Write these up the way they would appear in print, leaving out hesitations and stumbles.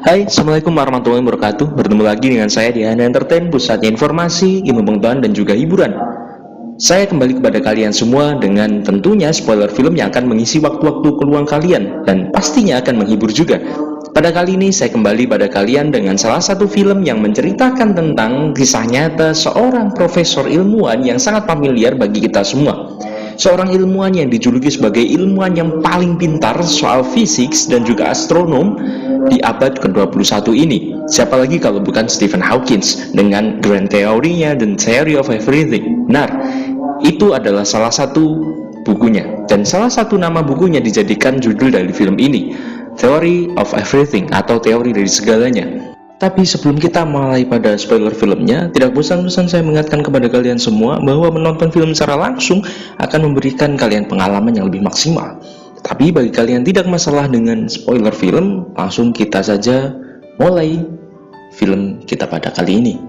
Hai, Assalamualaikum warahmatullahi wabarakatuh. Bertemu lagi dengan saya di Hana Entertain, pusatnya informasi, ilmu pengetahuan, dan juga hiburan. Saya kembali kepada kalian semua dengan tentunya spoiler film yang akan mengisi waktu-waktu keluang kalian dan pastinya akan menghibur juga. Pada kali ini saya kembali pada kalian dengan salah satu film yang menceritakan tentang kisah nyata seorang profesor ilmuwan yang sangat familiar bagi kita semua. Seorang ilmuwan yang dijuluki sebagai ilmuwan yang paling pintar soal fisik dan juga astronom di abad ke-21 ini. Siapa lagi kalau bukan Stephen Hawking dengan grand teorinya dan Theory of Everything. Benar, itu adalah salah satu bukunya, dan salah satu nama bukunya dijadikan judul dari film ini, Theory of Everything atau teori dari segalanya. Tapi sebelum kita mulai pada spoiler filmnya, tidak bosan-bosan saya mengingatkan kepada kalian semua bahwa menonton film secara langsung akan memberikan kalian pengalaman yang lebih maksimal. Tapi bagi kalian tidak masalah dengan spoiler film, langsung kita saja mulai film kita pada kali ini.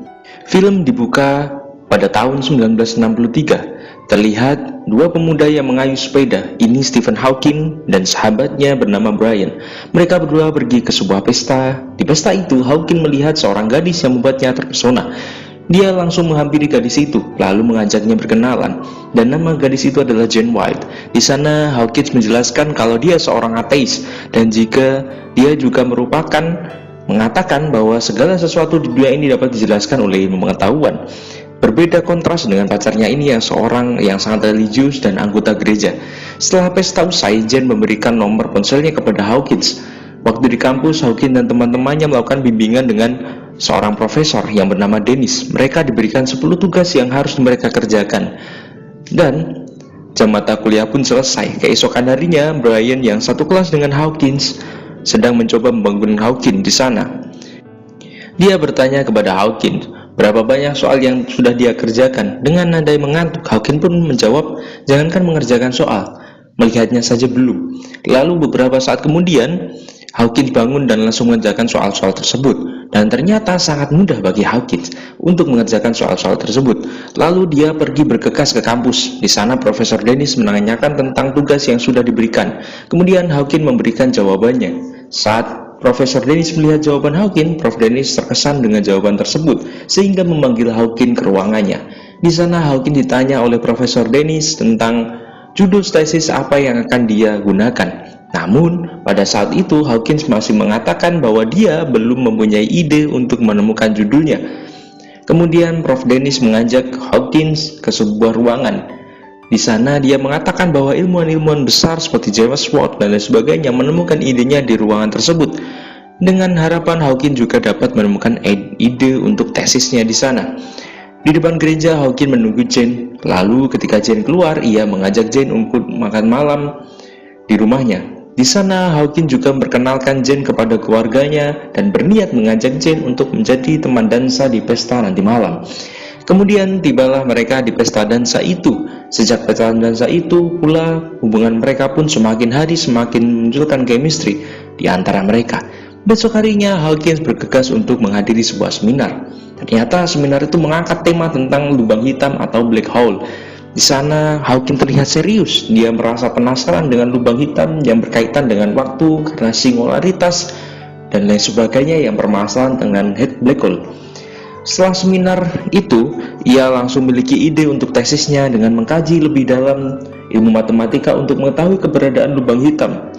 Film dibuka pada tahun 1963. Terlihat dua pemuda yang mengayuh sepeda. Ini Stephen Hawking dan sahabatnya bernama Brian. Mereka berdua pergi ke sebuah pesta. Di pesta itu, Hawking melihat seorang gadis yang membuatnya terpesona. Dia langsung menghampiri gadis itu, lalu mengajaknya berkenalan. Dan nama gadis itu adalah Jane White. Di sana, Hawking menjelaskan kalau dia seorang ateis, dan jika dia juga mengatakan bahwa segala sesuatu di dunia ini dapat dijelaskan oleh ilmu pengetahuan. Berbeda kontras dengan pacarnya ini yang seorang yang sangat religius dan anggota gereja. Setelah pesta usai, Jane memberikan nomor ponselnya kepada Hawkins. Waktu di kampus, Hawkins dan teman-temannya melakukan bimbingan dengan seorang profesor yang bernama Dennis. Mereka diberikan 10 tugas yang harus mereka kerjakan. Dan jam mata kuliah pun selesai. Keesokan harinya, Brian yang satu kelas dengan Hawkins sedang mencoba membangun Hawkins di sana. Dia bertanya kepada Hawkins berapa banyak soal yang sudah dia kerjakan. Dengan nada yang mengantuk, Hawking pun menjawab, jangankan mengerjakan soal, melihatnya saja belum. Lalu beberapa saat kemudian, Hawking bangun dan langsung mengerjakan soal-soal tersebut. Dan ternyata sangat mudah bagi Hawking untuk mengerjakan soal-soal tersebut. Lalu dia pergi bergegas ke kampus. Di sana Profesor Dennis menanyakan tentang tugas yang sudah diberikan. Kemudian Hawking memberikan jawabannya. Saat Profesor Dennis melihat jawaban Hawking, Prof. Dennis terkesan dengan jawaban tersebut, sehingga memanggil Hawking ke ruangannya. Di sana Hawking ditanya oleh Profesor Dennis tentang judul tesis apa yang akan dia gunakan. Namun, pada saat itu Hawking masih mengatakan bahwa dia belum mempunyai ide untuk menemukan judulnya. Kemudian Prof. Dennis mengajak Hawking ke sebuah ruangan. Di sana dia mengatakan bahwa ilmuwan-ilmuwan besar seperti James Watt dan lain sebagainya menemukan idenya di ruangan tersebut. Dengan harapan Hawking juga dapat menemukan ide untuk tesisnya di sana. Di depan gereja, Hawking menunggu Jane. Lalu ketika Jane keluar, ia mengajak Jane untuk makan malam di rumahnya. Di sana Hawking juga memperkenalkan Jane kepada keluarganya dan berniat mengajak Jane untuk menjadi teman dansa di pesta nanti malam. Kemudian tibalah mereka di pesta dansa itu. Sejak pesta dansa itu pula, hubungan mereka pun semakin hari semakin memunculkan chemistry di antara mereka. Besok harinya, Hawkins bergegas untuk menghadiri sebuah seminar. Ternyata seminar itu mengangkat tema tentang lubang hitam atau black hole. Di sana, Hawkins terlihat serius. Dia merasa penasaran dengan lubang hitam yang berkaitan dengan waktu karena singularitas dan lain sebagainya yang bermasalah dengan black hole. Setelah seminar itu, ia langsung memiliki ide untuk tesisnya dengan mengkaji lebih dalam ilmu matematika untuk mengetahui keberadaan lubang hitam.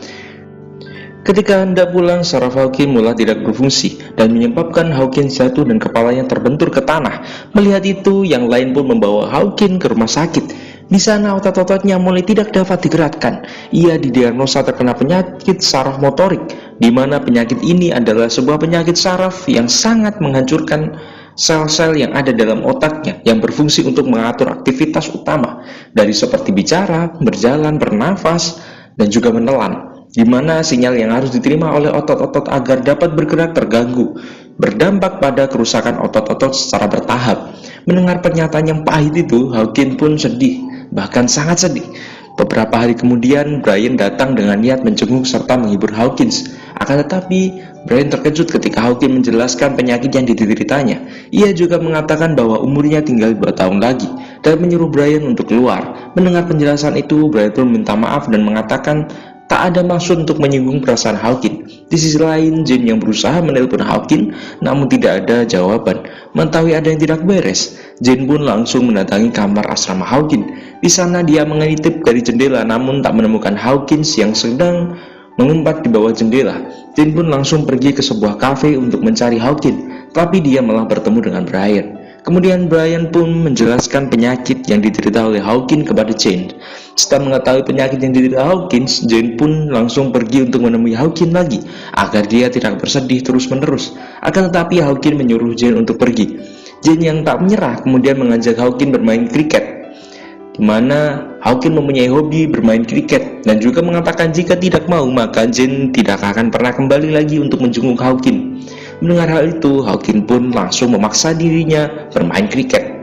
Ketika hendak pulang, saraf Hawking mulai tidak berfungsi dan menyebabkan Hawking jatuh dan kepalanya terbentur ke tanah. Melihat itu, yang lain pun membawa Hawking ke rumah sakit. Di sana otot-ototnya mulai tidak dapat digerakkan. Ia didiagnosa terkena penyakit saraf motorik, di mana penyakit ini adalah sebuah penyakit saraf yang sangat menghancurkan sel-sel yang ada dalam otaknya yang berfungsi untuk mengatur aktivitas utama dari seperti bicara, berjalan, bernafas, dan juga menelan, di mana sinyal yang harus diterima oleh otot-otot agar dapat bergerak terganggu, berdampak pada kerusakan otot-otot secara bertahap. Mendengar pernyataan yang pahit itu, Hawking pun sedih, bahkan sangat sedih. Beberapa hari kemudian, Brian datang dengan niat menjenguk serta menghibur Hawkins. Akan tetapi, Brian terkejut ketika Hawkins menjelaskan penyakit yang dideritanya. Ia juga mengatakan bahwa umurnya tinggal 2 tahun lagi dan menyuruh Brian untuk keluar. Mendengar penjelasan itu, Brian pun minta maaf dan mengatakan tak ada maksud untuk menyinggung perasaan Hawkins. Di sisi lain, Jane yang berusaha menelpon Hawkins, namun tidak ada jawaban. Mengetahui ada yang tidak beres, Jane pun langsung mendatangi kamar asrama Hawkins. Di sana dia mengintip dari jendela, namun tak menemukan Hawkins yang sedang mengumpat di bawah jendela. Jane pun langsung pergi ke sebuah kafe untuk mencari Hawkins, tapi dia malah bertemu dengan Brian. Kemudian Brian pun menjelaskan penyakit yang diderita oleh Hawkins kepada Jane. Setelah mengetahui penyakit yang diderita Hawkins, Jane pun langsung pergi untuk menemui Hawkins lagi, agar dia tidak bersedih terus-menerus. Akan tetapi Hawkins menyuruh Jane untuk pergi. Jane yang tak menyerah kemudian mengajak Hawkins bermain kriket, di mana Hawkins mempunyai hobi bermain kriket, dan juga mengatakan jika tidak mau maka Jane tidak akan pernah kembali lagi untuk menjenguk Hawkins. Mendengar hal itu, Hawkins pun langsung memaksa dirinya bermain kriket.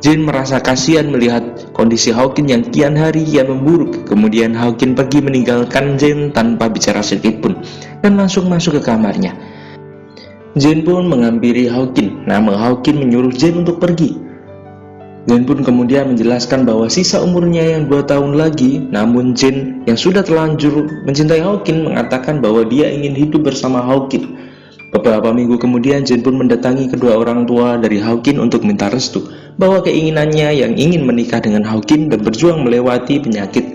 Jane merasa kasihan melihat kondisi Hawkins yang kian hari kian memburuk. Kemudian Hawkins pergi meninggalkan Jane tanpa bicara sedikit pun, dan langsung masuk ke kamarnya. Jane pun menghampiri Hawkins, namun Hawkins menyuruh Jane untuk pergi. Jane pun kemudian menjelaskan bahwa sisa umurnya yang 2 tahun lagi, namun Jane yang sudah terlanjur mencintai Hawkins mengatakan bahwa dia ingin hidup bersama Hawkins. Beberapa minggu kemudian, Jane pun mendatangi kedua orang tua dari Hawkins untuk minta restu bahwa keinginannya yang ingin menikah dengan Hawkins dan berjuang melewati penyakit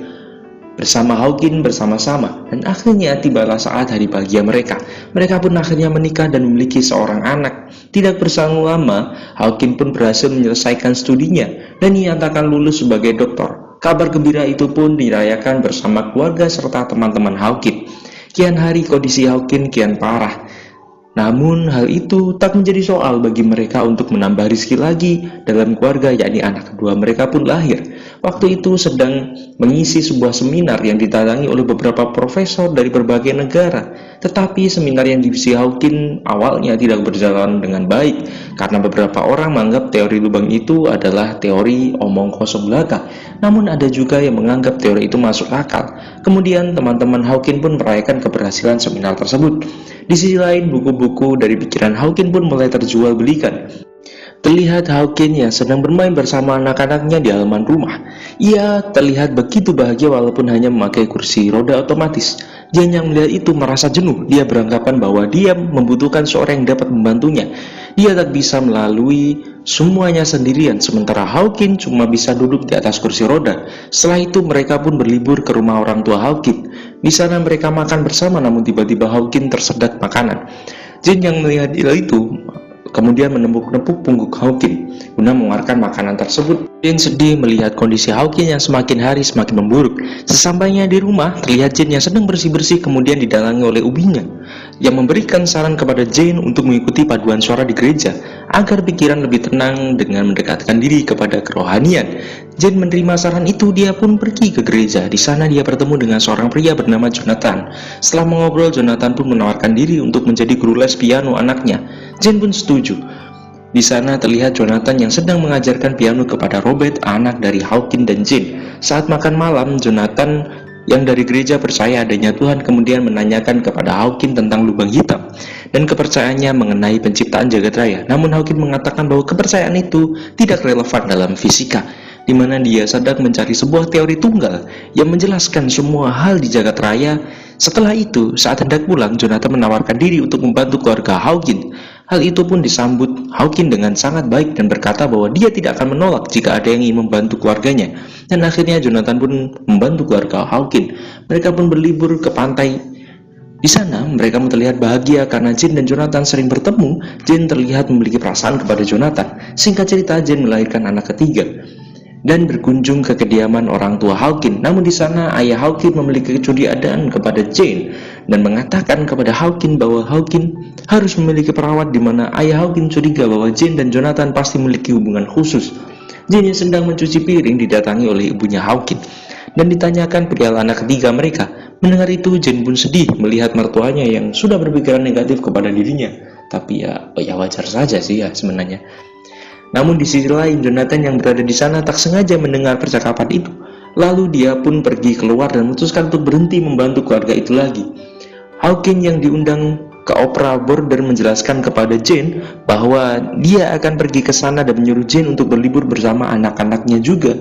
bersama Hawkins bersama-sama. Dan akhirnya tibalah saat hari bahagia mereka. Mereka pun akhirnya menikah dan memiliki seorang anak. Tidak berselang lama, Hawkins pun berhasil menyelesaikan studinya dan dinyatakan lulus sebagai doktor. Kabar gembira itu pun dirayakan bersama keluarga serta teman-teman Hawkins. Kian hari kondisi Hawkins kian parah. Namun hal itu tak menjadi soal bagi mereka untuk menambah rezeki lagi dalam keluarga, yakni anak kedua mereka pun lahir. Waktu itu sedang mengisi sebuah seminar yang didatangi oleh beberapa profesor dari berbagai negara. Tetapi seminar yang diisi Hawkins awalnya tidak berjalan dengan baik, karena beberapa orang menganggap teori lubang itu adalah teori omong kosong belaka. Namun ada juga yang menganggap teori itu masuk akal. Kemudian teman-teman Hawkins pun merayakan keberhasilan seminar tersebut. Di sisi lain, buku-buku dari pikiran Hawkins pun mulai terjual belikan. Terlihat Hawkins yang sedang bermain bersama anak-anaknya di halaman rumah. Ia terlihat begitu bahagia walaupun hanya memakai kursi roda otomatis. Jane yang melihat itu merasa jenuh. Dia beranggapan bahwa dia membutuhkan seorang yang dapat membantunya. Dia tak bisa melalui semuanya sendirian, sementara Hawkins cuma bisa duduk di atas kursi roda. Setelah itu mereka pun berlibur ke rumah orang tua Hawkins. Di sana mereka makan bersama, namun tiba-tiba Hawkins tersedak makanan. Jane yang melihat hal itu kemudian menepuk-nepuk punggung Hawkins guna mengeluarkan makanan tersebut. Jane sedih melihat kondisi Hawkins yang semakin hari semakin memburuk. Sesampainya di rumah, terlihat Jane yang sedang bersih-bersih kemudian didatangi oleh ubinya yang memberikan saran kepada Jane untuk mengikuti paduan suara di gereja agar pikiran lebih tenang dengan mendekatkan diri kepada kerohanian. Jane menerima saran itu, dia pun pergi ke gereja. Di sana dia bertemu dengan seorang pria bernama Jonathan. Setelah mengobrol, Jonathan pun menawarkan diri untuk menjadi guru les piano anaknya. Jane pun setuju. Di sana terlihat Jonathan yang sedang mengajarkan piano kepada Robert, anak dari Hawkins dan Jane. Saat makan malam, Jonathan yang dari gereja percaya adanya Tuhan kemudian menanyakan kepada Hawkins tentang lubang hitam dan kepercayaannya mengenai penciptaan jagat raya. Namun Hawkins mengatakan bahwa kepercayaan itu tidak relevan dalam fisika, di mana dia sedang mencari sebuah teori tunggal yang menjelaskan semua hal di jagat raya. Setelah itu, saat hendak pulang, Jonathan menawarkan diri untuk membantu keluarga Hawkins. Hal itu pun disambut Hawkins dengan sangat baik dan berkata bahwa dia tidak akan menolak jika ada yang ingin membantu keluarganya. Dan akhirnya Jonathan pun membantu keluarga Hawkins. Mereka pun berlibur ke pantai. Di sana mereka terlihat bahagia karena Jane dan Jonathan sering bertemu. Jane terlihat memiliki perasaan kepada Jonathan. Singkat cerita, Jane melahirkan anak ketiga dan berkunjung ke kediaman orang tua Hawkins. Namun di sana ayah Hawkins memiliki kecurigaan kepada Jane dan mengatakan kepada Hawkins bahwa Hawkins harus memiliki perawat, di mana ayah Hawkins curiga bahwa Jane dan Jonathan pasti memiliki hubungan khusus. Jane yang sedang mencuci piring didatangi oleh ibunya Hawkins dan ditanyakan perihal anak ketiga mereka. Mendengar itu, Jane pun sedih melihat mertuanya yang sudah berpikiran negatif kepada dirinya. Tapi ya wajar saja sih ya sebenarnya. Namun di sisi lain, Jonathan yang berada di sana tak sengaja mendengar percakapan itu. Lalu dia pun pergi keluar dan memutuskan untuk berhenti membantu keluarga itu lagi. Hawkins yang diundang ke Opera Border menjelaskan kepada Jane bahwa dia akan pergi ke sana dan menyuruh Jane untuk berlibur bersama anak-anaknya juga,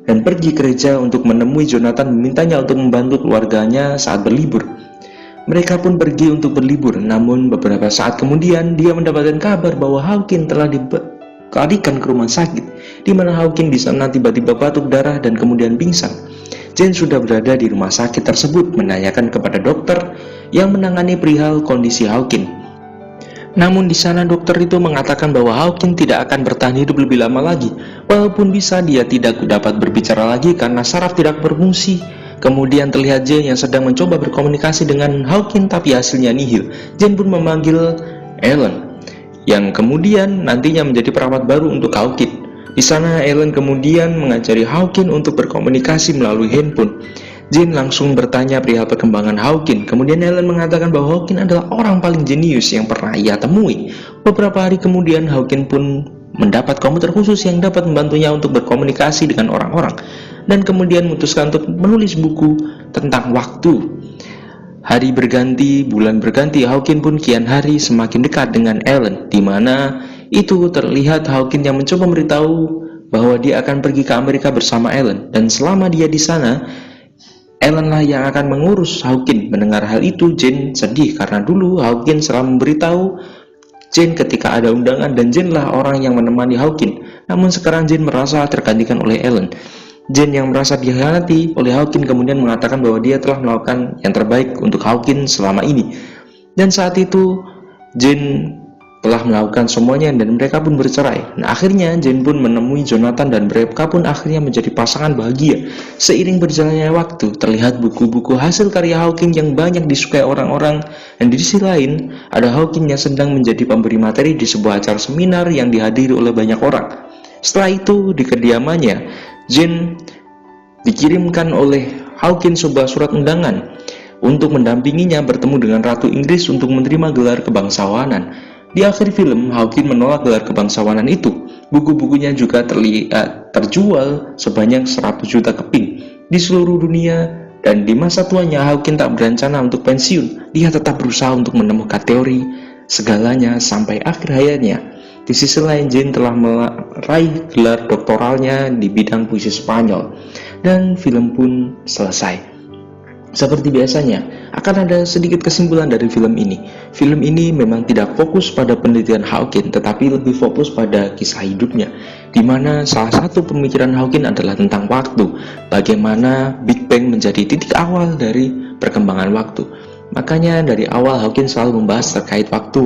dan pergi ke gereja untuk menemui Jonathan, memintanya untuk membantu keluarganya saat berlibur. Mereka pun pergi untuk berlibur, namun beberapa saat kemudian dia mendapatkan kabar bahwa Hawkins telah dilarikan ke rumah sakit, di mana Hawkins di sana tiba-tiba batuk darah dan kemudian pingsan. Jane sudah berada di rumah sakit tersebut menanyakan kepada dokter yang menangani perihal kondisi Hawkins. Namun di sana dokter itu mengatakan bahwa Hawkins tidak akan bertahan hidup lebih lama lagi. Walaupun bisa, dia tidak dapat berbicara lagi karena saraf tidak berfungsi. Kemudian terlihat Jane yang sedang mencoba berkomunikasi dengan Hawkins, tapi hasilnya nihil. Jane pun memanggil Ellen, yang kemudian nantinya menjadi perawat baru untuk Hawkins. Di sana Ellen kemudian mengajari Hawkins untuk berkomunikasi melalui handphone. Jane langsung bertanya perihal perkembangan Hawkins. Kemudian Ellen mengatakan bahwa Hawkins adalah orang paling jenius yang pernah ia temui. Beberapa hari kemudian Hawkins pun mendapat komputer khusus yang dapat membantunya untuk berkomunikasi dengan orang-orang, dan kemudian memutuskan untuk menulis buku tentang waktu. Hari berganti, bulan berganti, Hawkins pun kian hari semakin dekat dengan Ellen, di mana itu terlihat Hawkins yang mencoba memberitahu bahwa dia akan pergi ke Amerika bersama Ellen, dan selama dia di sana, Ellen lah yang akan mengurus Hawkins. Mendengar hal itu, Jane sedih karena dulu Hawkins selalu memberitahu Jane ketika ada undangan, dan Jane lah orang yang menemani Hawkins. Namun sekarang Jane merasa tergantikan oleh Ellen. Jane yang merasa dikhianati oleh Hawkins kemudian mengatakan bahwa dia telah melakukan yang terbaik untuk Hawkins selama ini. Dan saat itu Jane telah melakukan semuanya dan mereka pun bercerai. Nah, akhirnya Jane pun menemui Jonathan dan mereka pun akhirnya menjadi pasangan bahagia. Seiring berjalannya waktu, terlihat buku-buku hasil karya Hawkins yang banyak disukai orang-orang, dan di sisi lain ada Hawkins yang sedang menjadi pemberi materi di sebuah acara seminar yang dihadiri oleh banyak orang. Setelah itu, di kediamannya, Jane dikirimkan oleh Hawkins sebuah surat undangan untuk mendampinginya bertemu dengan Ratu Inggris untuk menerima gelar kebangsawanan. Di akhir film, Hawkins menolak gelar kebangsawanan itu. Buku-bukunya juga terjual sebanyak 100 juta keping di seluruh dunia, dan di masa tuanya Hawkins tak berencana untuk pensiun. Dia tetap berusaha untuk menemukan teori segalanya sampai akhir hayatnya. Di sisi lain, Jane telah meraih gelar doktoralnya di bidang puisi Spanyol, dan film pun selesai. Seperti biasanya, akan ada sedikit kesimpulan dari film ini. Film ini memang tidak fokus pada penelitian Hawkins, tetapi lebih fokus pada kisah hidupnya, di mana salah satu pemikiran Hawkins adalah tentang waktu, bagaimana Big Bang menjadi titik awal dari perkembangan waktu. Makanya dari awal Hawkins selalu membahas terkait waktu,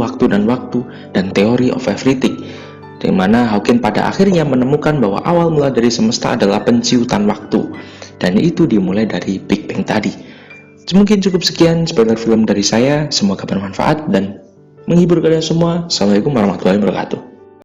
dan theory of everything, di mana Hawkins pada akhirnya menemukan bahwa awal mula dari semesta adalah penciutan waktu, dan itu dimulai dari Big Bang tadi. Mungkin cukup sekian spoiler film dari saya, semoga bermanfaat dan menghibur kalian semua. Assalamualaikum warahmatullahi wabarakatuh.